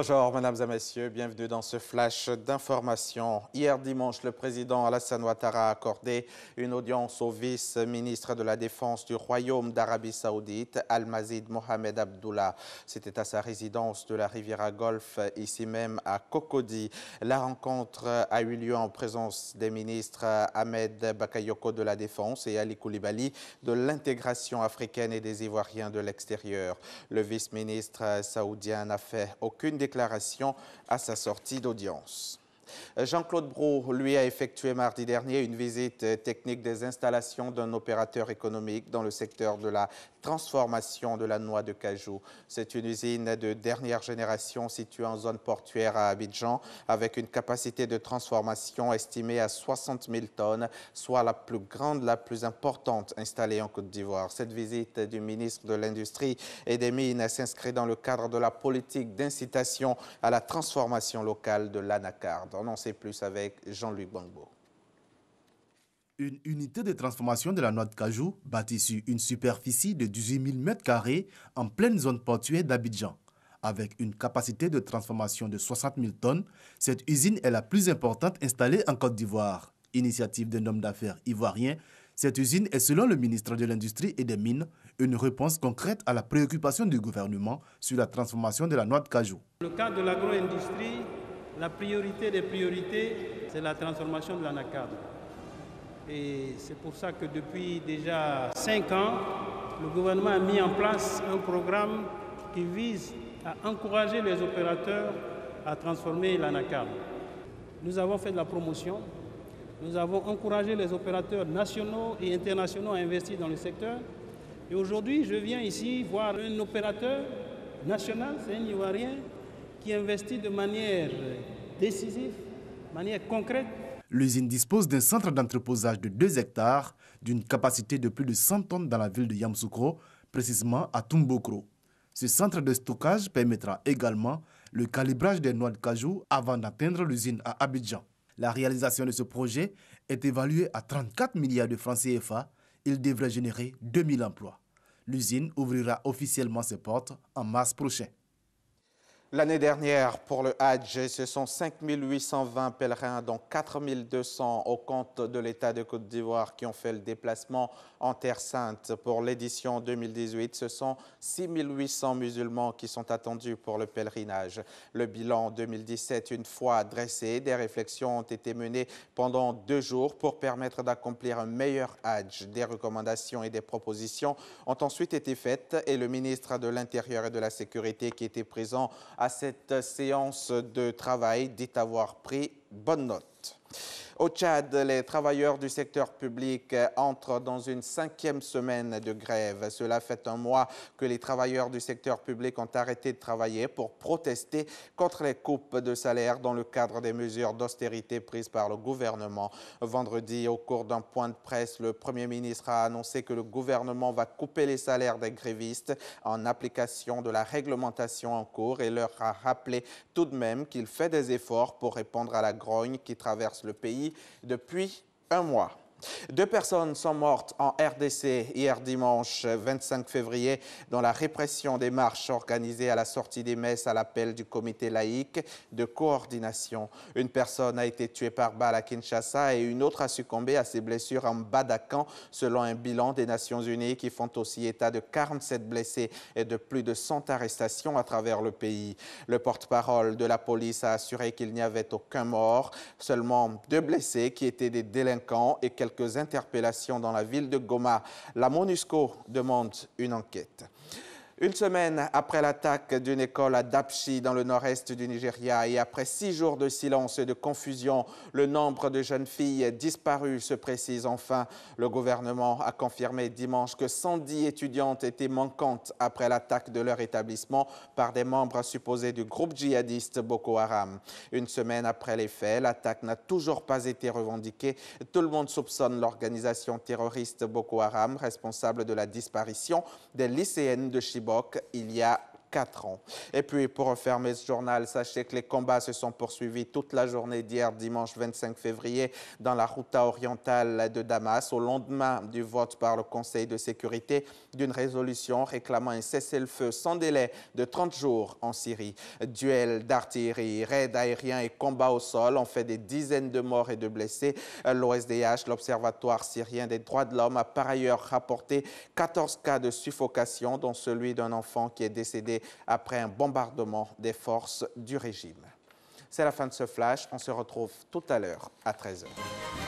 Bonjour, mesdames et messieurs, bienvenue dans ce flash d'information. Hier dimanche, le président Alassane Ouattara a accordé une audience au vice-ministre de la Défense du Royaume d'Arabie Saoudite, Al-Mazid Mohamed Abdullah. C'était à sa résidence de la Riviera Golfe, ici même à Cocody. La rencontre a eu lieu en présence des ministres Ahmed Bakayoko de la Défense et Ali Koulibaly de l'intégration africaine et des Ivoiriens de l'extérieur. Le vice-ministre saoudien n'a fait aucune déclaration à sa sortie d'audience. Jean-Claude Brault, lui, a effectué mardi dernier une visite technique des installations d'un opérateur économique dans le secteur de la transformation de la noix de cajou. C'est une usine de dernière génération située en zone portuaire à Abidjan avec une capacité de transformation estimée à 60 000 tonnes, soit la plus grande, la plus importante installée en Côte d'Ivoire. Cette visite du ministre de l'Industrie et des Mines s'inscrit dans le cadre de la politique d'incitation à la transformation locale de l'anacarde. On en sait plus avec Jean-Luc Bangbo. Une unité de transformation de la noix de cajou bâtie sur une superficie de 18 000 m² en pleine zone portuaire d'Abidjan. Avec une capacité de transformation de 60 000 tonnes, cette usine est la plus importante installée en Côte d'Ivoire. Initiative d'un homme d'affaires ivoirien, cette usine est, selon le ministre de l'Industrie et des Mines, une réponse concrète à la préoccupation du gouvernement sur la transformation de la noix de cajou. Dans le cadre de l'agro-industrie, la priorité des priorités, c'est la transformation de l'anacarde. Et c'est pour ça que depuis déjà 5 ans, le gouvernement a mis en place un programme qui vise à encourager les opérateurs à transformer l'anacarde. Nous avons fait de la promotion, nous avons encouragé les opérateurs nationaux et internationaux à investir dans le secteur. Et aujourd'hui, je viens ici voir un opérateur national, c'est un Ivoirien, qui investit de manière décisive, de manière concrète. L'usine dispose d'un centre d'entreposage de 2 hectares, d'une capacité de plus de 100 tonnes dans la ville de Yamoussoukro, précisément à Toumbokro. Ce centre de stockage permettra également le calibrage des noix de cajou avant d'atteindre l'usine à Abidjan. La réalisation de ce projet est évaluée à 34 milliards de francs CFA. Il devrait générer 2000 emplois. L'usine ouvrira officiellement ses portes en mars prochain. L'année dernière, pour le Hajj, ce sont 5 820 pèlerins, dont 4 200 au compte de l'État de Côte d'Ivoire, qui ont fait le déplacement en Terre Sainte. Pour l'édition 2018, ce sont 6 800 musulmans qui sont attendus pour le pèlerinage. Le bilan 2017, une fois dressé, des réflexions ont été menées pendant 2 jours pour permettre d'accomplir un meilleur Hajj. Des recommandations et des propositions ont ensuite été faites et le ministre de l'Intérieur et de la Sécurité, qui était présent à cette séance de travail, dit avoir pris bonne note. Au Tchad, les travailleurs du secteur public entrent dans une 5e semaine de grève. Cela fait un mois que les travailleurs du secteur public ont arrêté de travailler pour protester contre les coupes de salaire dans le cadre des mesures d'austérité prises par le gouvernement. Vendredi, au cours d'un point de presse, le Premier ministre a annoncé que le gouvernement va couper les salaires des grévistes en application de la réglementation en cours et leur a rappelé tout de même qu'il fait des efforts pour répondre à la grogne qui traverse le pays depuis un mois. 2 personnes sont mortes en RDC hier dimanche 25 février dans la répression des marches organisées à la sortie des messes à l'appel du comité laïque de coordination. Une personne a été tuée par balle à Kinshasa et une autre a succombé à ses blessures en Badakan, selon un bilan des Nations Unies qui font aussi état de 47 blessés et de plus de 100 arrestations à travers le pays. Le porte-parole de la police a assuré qu'il n'y avait aucun mort, seulement 2 blessés qui étaient des délinquants et quelques interpellations dans la ville de Goma. La MONUSCO demande une enquête. Une semaine après l'attaque d'une école à Dapchi dans le nord-est du Nigeria et après 6 jours de silence et de confusion, le nombre de jeunes filles disparues se précise enfin. Le gouvernement a confirmé dimanche que 110 étudiantes étaient manquantes après l'attaque de leur établissement par des membres supposés du groupe djihadiste Boko Haram. Une semaine après les faits, l'attaque n'a toujours pas été revendiquée. Tout le monde soupçonne l'organisation terroriste Boko Haram, responsable de la disparition des lycéennes de Chibok il y a 4 ans. Et puis, pour refermer ce journal, sachez que les combats se sont poursuivis toute la journée d'hier, dimanche 25 février, dans la Ghouta orientale de Damas, au lendemain du vote par le Conseil de sécurité d'une résolution réclamant un cessez-le-feu sans délai de 30 jours en Syrie. Duels d'artillerie, raids aériens et combats au sol ont fait des dizaines de morts et de blessés. L'OSDH, l'Observatoire syrien des droits de l'homme, a par ailleurs rapporté 14 cas de suffocation, dont celui d'un enfant qui est décédé après un bombardement des forces du régime. C'est la fin de ce flash. On se retrouve tout à l'heure à 13 h.